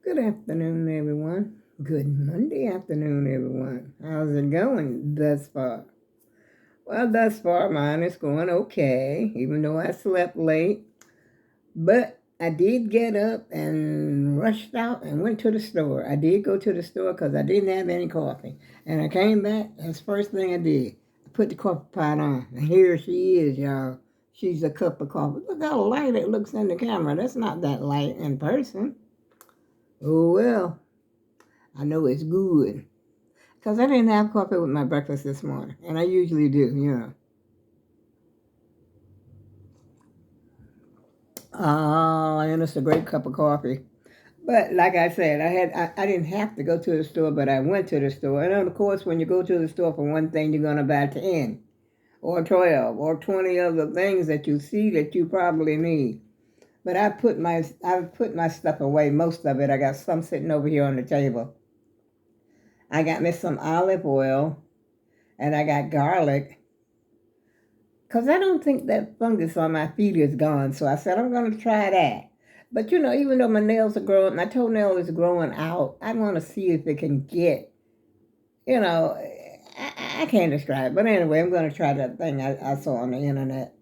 Good afternoon, everyone. Good Monday afternoon, everyone. How's it going thus far? Well, thus far, mine is going okay, even though I slept late. But I did get up and rushed out and went to the store. I did go to the store because I didn't have any coffee. And I came back, that's the first thing I did. I put the coffee pot on. And here she is, y'all. She's a cup of coffee. Look how light it looks in the camera. That's not that light in person. Oh, well. I know it's good. Because I didn't have coffee with my breakfast this morning. And I usually do. Oh, and it's a great cup of coffee. But like I said, I didn't have to go to the store, but I went to the store. And of course, when you go to the store for one thing, you're going to buy 10 or 12 or 20 other things that you see that you probably need. But I put my stuff away, most of it. I got some sitting over here on the table. I got me some olive oil and I got garlic. Because I don't think that fungus on my feet is gone. So I said, I'm going to try that. But even though my nails are growing, my toenail is growing out, I want to see if it can get, you know, I can't describe it. But anyway, I'm going to try that thing I saw on the internet.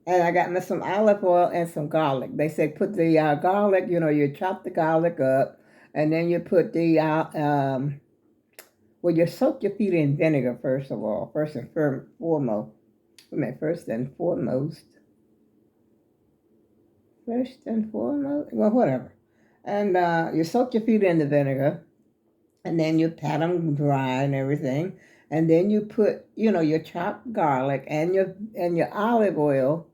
And I got me some olive oil and some garlic. They said put the garlic, you chop the garlic up. And then you put you soak your feet in vinegar, first of all, first and foremost. First and foremost. Well, whatever. And you soak your feet in the vinegar, and then you pat them dry and everything. And then you put, your chopped garlic and your olive oil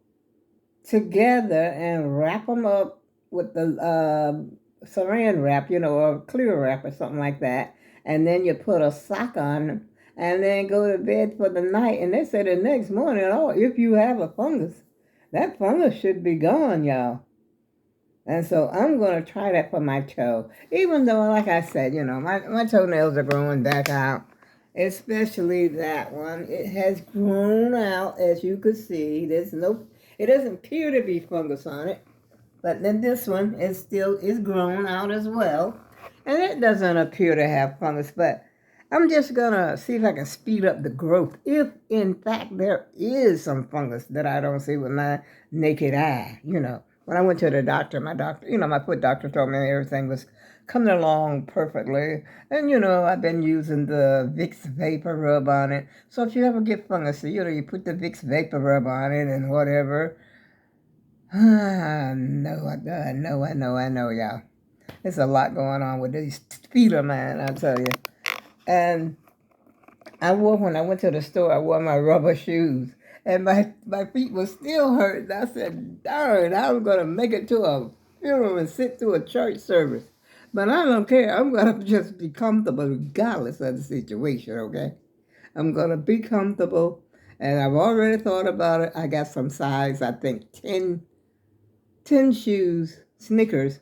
together and wrap them up with the saran wrap, or clear wrap or something like that. And then you put a sock on them and then go to bed for the night. And they say the next morning, oh, if you have a fungus, that fungus should be gone, y'all. And so I'm going to try that for my toe. Even though, like I said, my toenails are growing back out. Especially that one. It has grown out, as you could see. It doesn't appear to be fungus on it. But then this one is grown out as well. And it doesn't appear to have fungus. But I'm just going to see if I can speed up the growth. If, in fact, there is some fungus that I don't see with my naked eye, When I went to the doctor, my foot doctor told me everything was coming along perfectly. And, I've been using the Vicks Vapor Rub on it. So if you ever get fungus, you put the Vicks Vapor Rub on it and whatever. I know, y'all. There's a lot going on with these feet of mine, I tell you. And when I went to the store, I wore my rubber shoes. And my feet were still hurting. I said, darn, I'm going to make it to a funeral and sit through a church service. But I don't care. I'm going to just be comfortable regardless of the situation, okay? I'm going to be comfortable. And I've already thought about it. I got some size, I think, 10 shoes, sneakers,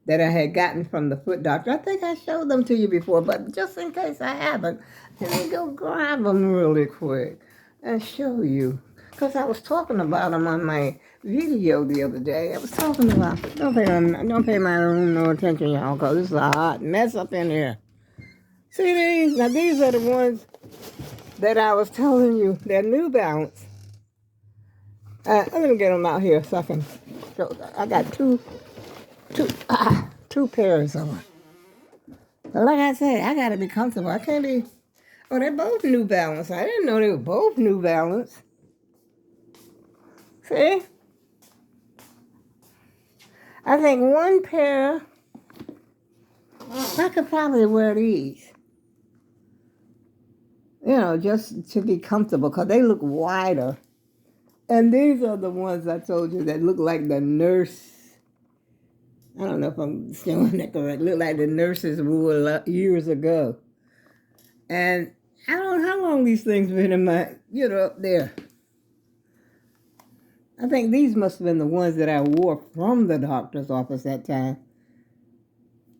that I had gotten from the foot doctor. I think I showed them to you before, but just in case I haven't, let me go grab them really quick and show you. Because I was talking about them on my video the other day. I was talking about, don't pay my room no attention, y'all, because this is a hot mess up in here. See these? Now these are the ones that I was telling you. They're New Balance. Let me get them out here so I can show. I got two pairs of them. But like I said, I got to be comfortable. I can't be... Oh, they're both New Balance. I didn't know they were both New Balance. See? I think one pair, I could probably wear these. Just to be comfortable, because they look wider. And these are the ones I told you that look like the nurse. I don't know if I'm showing that correct. Look like the nurses wore years ago. And I don't know how long these things been in my, up there. I think these must have been the ones that I wore from the doctor's office that time.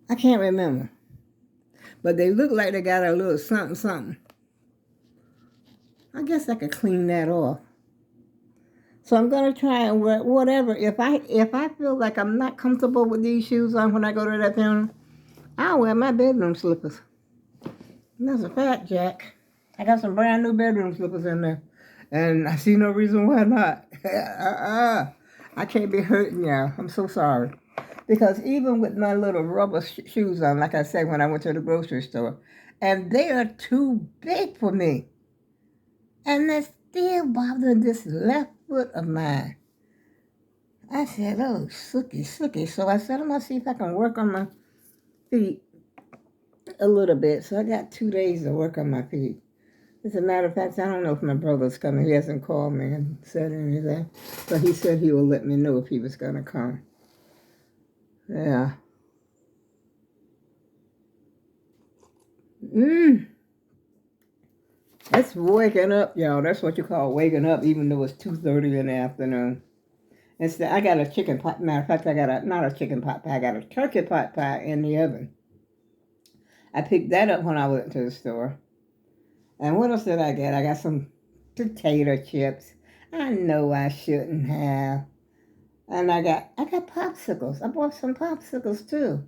I can't remember. But they look like they got a little something. I guess I could clean that off. So I'm gonna try and wear whatever. If I feel like I'm not comfortable with these shoes on when I go to that funeral, I'll wear my bedroom slippers. And that's a fact, Jack. I got some brand new bedroom slippers in there, and I see no reason why not. I can't be hurting y'all. I'm so sorry. Because even with my little rubber shoes on, like I said when I went to the grocery store, and they are too big for me, and they're still bothering this left foot of mine. I said, oh, sookie, sookie. So I said, I'm going to see if I can work on my feet a little bit. So I got 2 days to work on my feet. As a matter of fact, I don't know if my brother's coming. He hasn't called me and said anything. But he said he will let me know if he was going to come. Yeah. That's waking up, y'all. That's what you call waking up, even though it's 2:30 in the afternoon. Instead, I got a chicken pot. Matter of fact, I got not a chicken pot pie. I got a turkey pot pie in the oven. I picked that up when I went to the store. And what else did I get? I got some potato chips. I know I shouldn't have. And I got popsicles. I bought some popsicles too.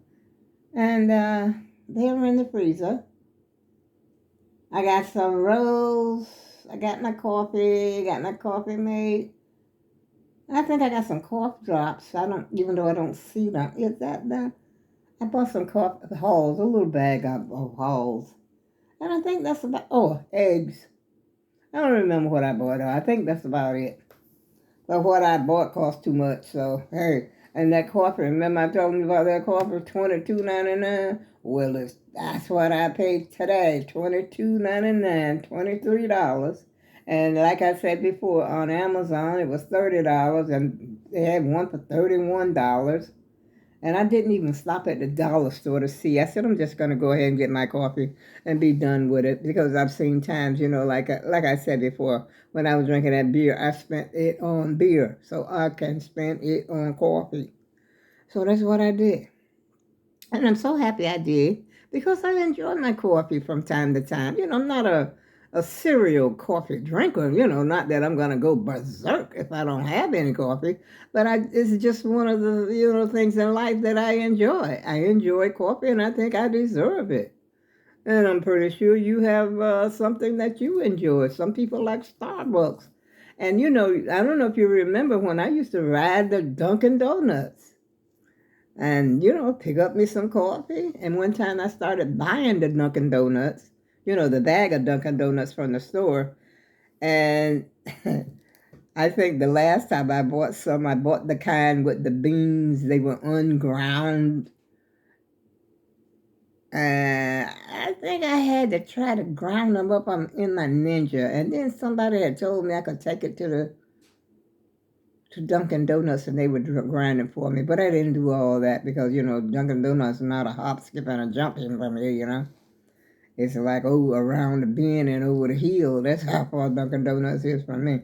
And they were in the freezer. I got some rolls. I got my coffee. Got my coffee made. I think I got some cough drops. Even though I don't see them. Is that the? I bought some cough Halls, a little bag of Halls. And I think that's about, eggs. I don't remember what I bought. I think that's about it. But what I bought cost too much. So, hey. And that coffee, remember I told you about that coffee, $22.99? Well, that's what I paid today, $22.99, $23. And like I said before, on Amazon it was $30, and they had one for $31. And I didn't even stop at the dollar store to see. I said, I'm just going to go ahead and get my coffee and be done with it. Because I've seen times, like I said before, when I was drinking that beer, I spent it on beer. So I can spend it on coffee. So that's what I did. And I'm so happy I did. Because I enjoy my coffee from time to time. I'm not a serial coffee drinker, not that I'm going to go berserk if I don't have any coffee, but it's just one of the, things in life that I enjoy. I enjoy coffee and I think I deserve it. And I'm pretty sure you have something that you enjoy. Some people like Starbucks. And, I don't know if you remember when I used to ride the Dunkin' Donuts. And, pick up me some coffee. And one time I started buying the Dunkin' Donuts, the bag of Dunkin' Donuts from the store. And I think the last time I bought some, I bought the kind with the beans. They were unground. And I think I had to try to ground them up in my Ninja. And then somebody had told me I could take it to Dunkin' Donuts and they would grind it for me. But I didn't do all that because, Dunkin' Donuts is not a hop, skip, and a jump in from here, It's like, around the bend and over the hill. That's how far Dunkin' Donuts is from me.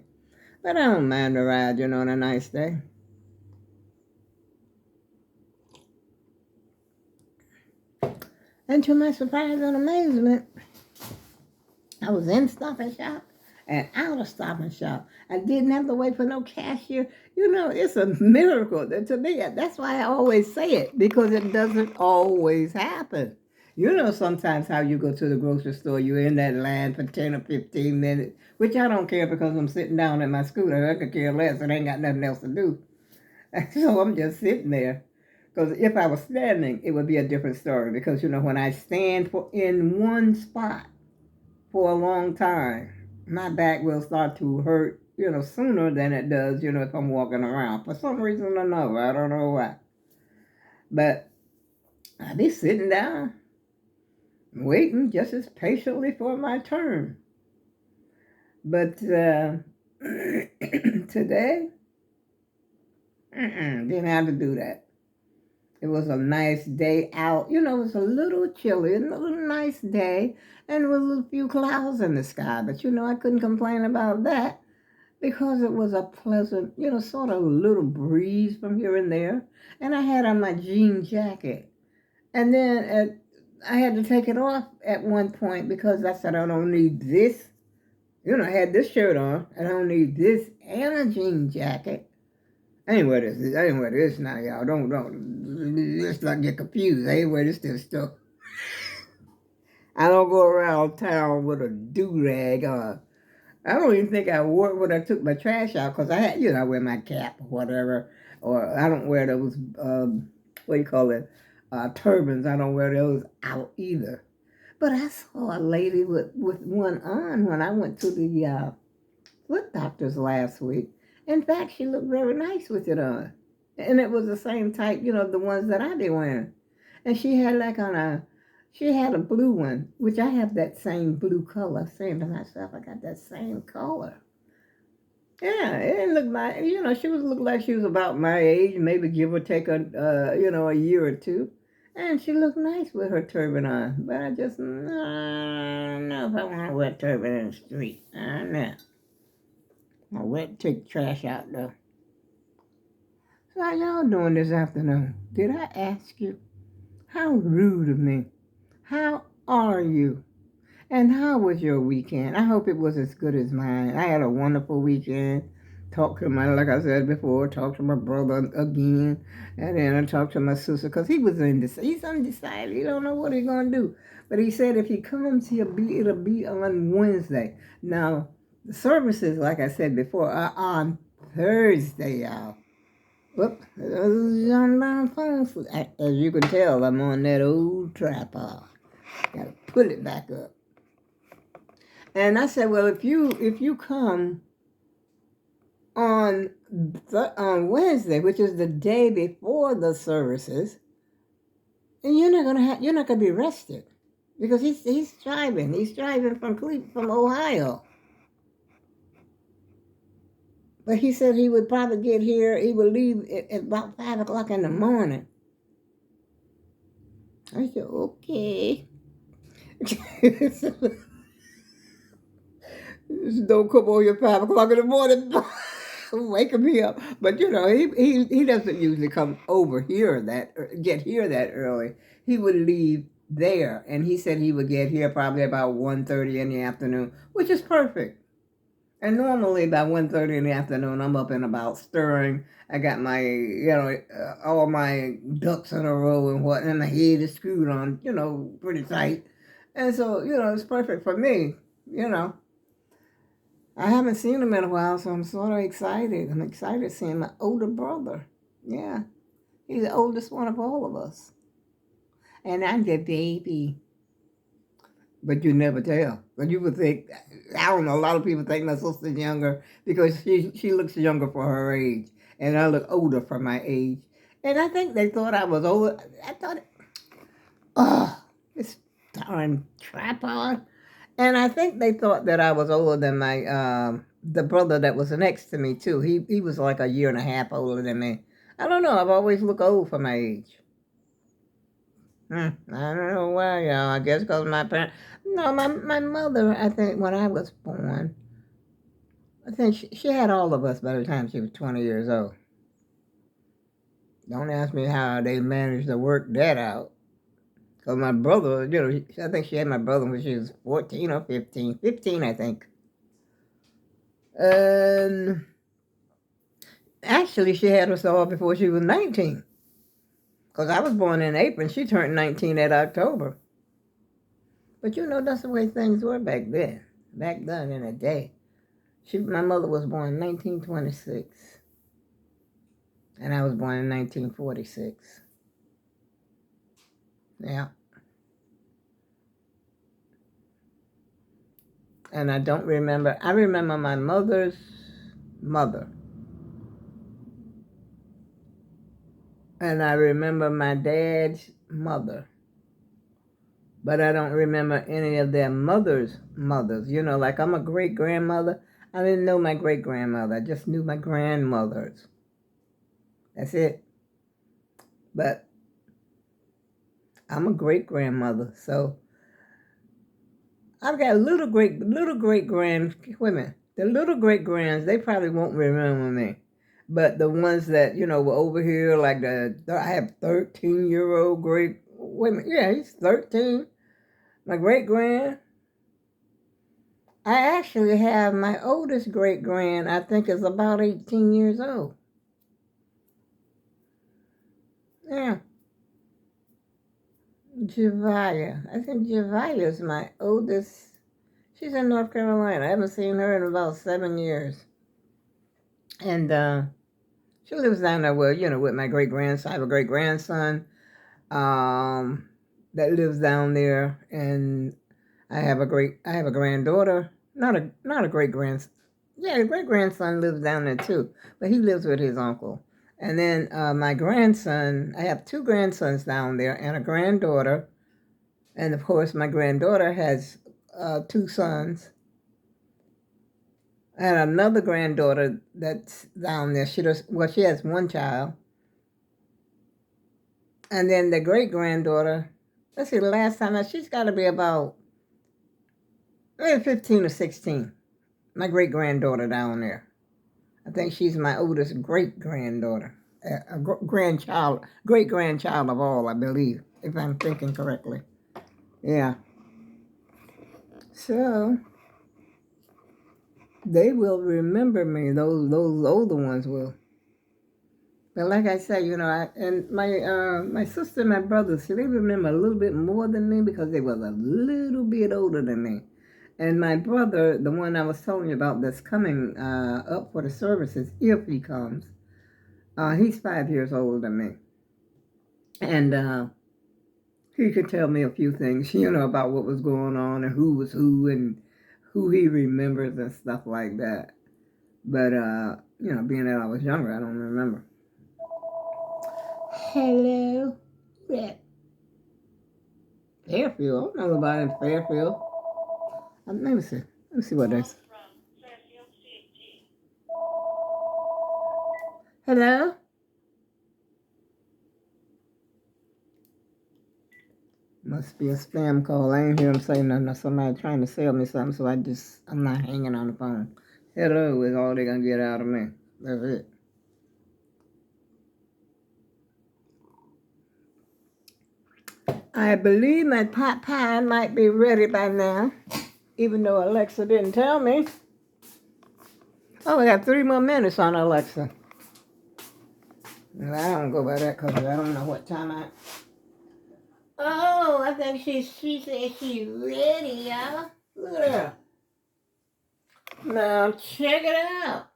But I don't mind the ride, on a nice day. And to my surprise and amazement, I was in Stop and Shop and out of Stop and Shop. I didn't have to wait for no cashier. It's a miracle. To me, that's why I always say it, because it doesn't always happen. Sometimes how you go to the grocery store, you're in that line for 10 or 15 minutes, which I don't care because I'm sitting down in my scooter. I could care less. I ain't got nothing else to do. So I'm just sitting there. Because if I was standing, it would be a different story. Because, when I stand in one spot for a long time, my back will start to hurt, sooner than it does, if I'm walking around. For some reason or another, I don't know why. But I be sitting down, waiting just as patiently for my turn. But today, didn't have to do that. It was a nice day out. It was a little chilly, a little nice day, and there was a few clouds in the sky. But, I couldn't complain about that because it was a pleasant, sort of a little breeze from here and there. And I had on my jean jacket. And then I had to take it off at one point because I said, I don't need this I had this shirt on. I don't need this and a jean jacket. I ain't wear this. I ain't wear this now, y'all. Let's not get confused. I ain't wear this stuff. I don't go around town with a do-rag. I don't even think I wore it when I took my trash out because I had, I wear my cap or whatever. Or I don't wear those, what do you call it, turbans. I don't wear those out either. But I saw a lady with one on when I went to the foot doctor's last week. In fact, she looked very nice with it on. And it was the same type, the ones that I be wearing. And she had she had a blue one, which I have that same blue color. Saying to myself, I got that same color. Yeah, it didn't look like, she was looked like she was about my age, maybe give or take a year or two. And she looked nice with her turban on. But I just, I don't know if I want to wear a turban in the street. I don't know. I went to take the trash out though. So how y'all doing this afternoon? Did I ask you? How rude of me. How are you? And how was your weekend? I hope it was as good as mine. I had a wonderful weekend. Talked to like I said before, talked to my brother again. And then I talked to my sister because he's undecided. He don't know what he's going to do. But he said if he comes, it'll be on Wednesday. Now, the services, like I said before, are on Thursday, y'all. Whoop, on my phone. As you can tell, I'm on that old tripod. Gotta put it back up. And I said, well, if you come on Wednesday, which is the day before the services, and you're not gonna be arrested because he's driving. He's driving from Ohio. But he said he would probably get here. He would leave at about 5 o'clock in the morning. I said, okay. Just don't come on here 5 o'clock in the morning. Waking me up. But he doesn't usually come over here get here that early. He would leave there, and he said he would get here probably about 1:30 in the afternoon, which is perfect. And normally by 1:30 in the afternoon, I'm up and about stirring. I got my, all my ducks in a row and my head is screwed on, pretty tight. And so, it's perfect for me, I haven't seen him in a while, so I'm sort of excited. I'm excited seeing my older brother. Yeah, he's the oldest one of all of us. And I'm the baby. But you never tell. But you would think, I don't know, a lot of people think my sister's younger because she looks younger for her age. And I look older for my age. And I think they thought I was older. I thought, this darn tripod. And I think they thought that I was older than my the brother that was next to me too. He was like a year and a half older than me. I don't know. I've always looked old for my age. I don't know why, y'all. I guess because my parents. No, my mother. I think when I was born, I think she had all of us by the time she was 20 years old. Don't ask me how they managed to work that out. Because my brother, I think she had my brother when she was 14 or 15. 15, I think. And actually, she had us all before she was 19. Because I was born in April and she turned 19 that October. But that's the way things were back then. Back then in the day. My mother was born in 1926. And I was born in 1946. Yeah. And I remember my mother's mother. And I remember my dad's mother. But I don't remember any of their mothers. Like I'm a great-grandmother. I didn't know my great-grandmother. I just knew my grandmothers. That's it. But I'm a great-grandmother, so I've got little great-grands. Women. The little great-grands, they probably won't remember me. But the ones that, were over here, like I have 13-year-old great women. Yeah, he's 13. My great-grand, I actually have my oldest great grand, I think, is about 18 years old. Yeah, Javia. I think Javia is my oldest. She's in North Carolina. I haven't seen her in about 7 years. And she lives down there with, with my great grandson. I have a great grandson that lives down there, and I have a granddaughter. Not a great grandson. Yeah, the great grandson lives down there too, but he lives with his uncle. And then my grandson, I have two grandsons down there and a granddaughter. And of course, my granddaughter has two sons and another granddaughter that's down there. She has one child. And then the great granddaughter, let's see, the last time she's got to be about maybe 15 or 16. My great granddaughter down there. I think she's my oldest great granddaughter, a grandchild, great grandchild of all, I believe, if I'm thinking correctly. Yeah. So they will remember me. Those older ones will. But like I said, and my sister and my brothers, they remember a little bit more than me because they was a little bit older than me. And my brother, the one I was telling you about that's coming up for the services, if he comes, he's 5 years older than me. And he could tell me a few things, about what was going on and who was who and who he remembers and stuff like that. But, being that I was younger, I don't remember. Hello. Yeah. Fairfield. I don't know about in Fairfield. Let me see. Let me see what that's. Hello? Must be a spam call. I ain't hear him say nothing. Somebody trying to sell me something, so I'm not hanging on the phone. Hello is all they're going to get out of me. That's it. I believe my pot pie might be ready by now, even though Alexa didn't tell me. Oh, we got 3 more minutes on Alexa. Well, I don't go by that because I don't know what time Oh, I think she said she's ready, y'all. Look at her. Now, check it out.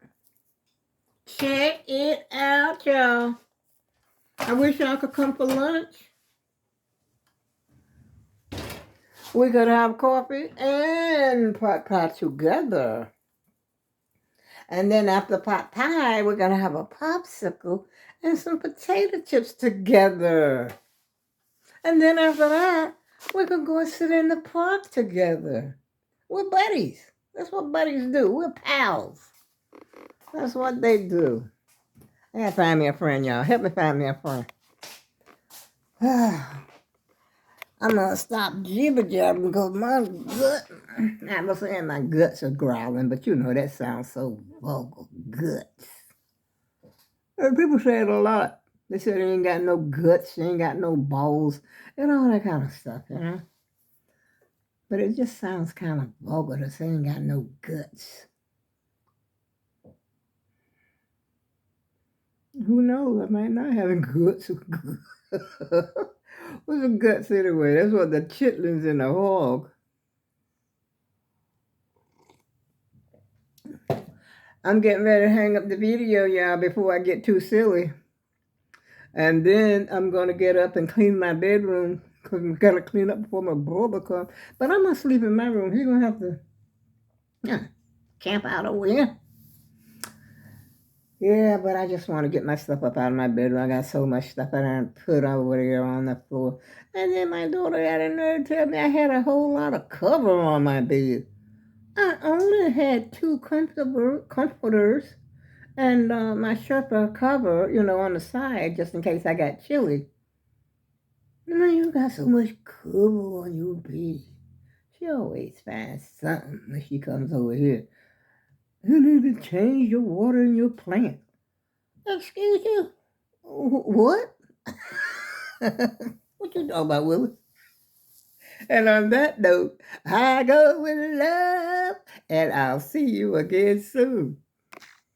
Check it out, y'all. I wish y'all could come for lunch. We could have coffee and pot pie together. And then after pot pie, we're going to have a popsicle and some potato chips together. And then after that, we could go and sit in the park together. We're buddies. That's what buddies do. We're pals. That's what they do. I gotta find me a friend, y'all. Help me find me a friend. I'm gonna stop jibber jabbering because my gut, I'm not saying my guts are growling, but that sounds so vulgar. Guts. And people say it a lot. They say they ain't got no guts, they ain't got no balls, and all that kind of stuff, But it just sounds kind of vulgar to say ain't got no guts. Who knows? I might not have guts. What's the guts anyway? That's what the chitlins in the hog. I'm getting ready to hang up the video, y'all, before I get too silly. And then I'm going to get up and clean my bedroom because I've got to clean up before my brother comes. But I'm going to sleep in my room. He's going to have to camp out over here. Yeah, but I just want to get my stuff up out of my bedroom. I got so much stuff I done put over there on the floor. And then my daughter got in there to tell me I had a whole lot of cover on my bed. I only had 2 comforters and my Sherpa cover, on the side just in case I got chilly. You got so much cover on your bed. She always finds something when she comes over here. You need to change your water in your plant. Excuse you? What? What you talking about, Willie? And on that note, I go with love, and I'll see you again soon.